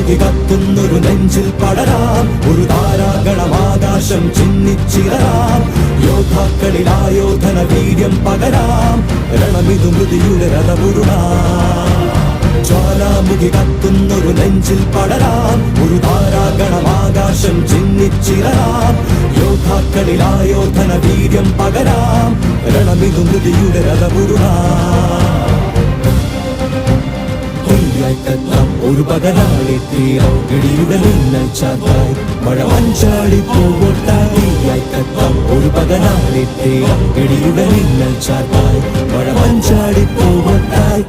ജ്വാലാമുഖി കത്തുന്നൊരു നെഞ്ചിൽ പടരാം, ഒരു താരാഗണമാകാശം ചിന്നിച്ചിറരാം. യോദ്ധാക്കളിൽ ആയോധന വീര്യം പകരാം, രണമിതു മൃതിയുടെ രഥമുരുളാം. ജ്വാലാമുഖി കത്തുന്നൊരു നെഞ്ചിൽ പടരാം, ഒരു താരാഗണമാകാശം ചിന്നിച്ചിറരാം. യോദ്ധാക്കളിൽ ആയോധന വീര്യം പകരാം, രണമിതു മൃതിയുടെ രഥമുരുളാം. ഒരു പകലാളി തീരം ഇടിയുടെ മിന്നൽ ചാത്തായി മഴ മഞ്ചാടി പൂവൊട്ടായി. ഒരു പകലാളി തീരം ഇടിയുടെ മിന്നൽ ചാത്തായി മഴ മഞ്ചാടി പൂവൊട്ടായി.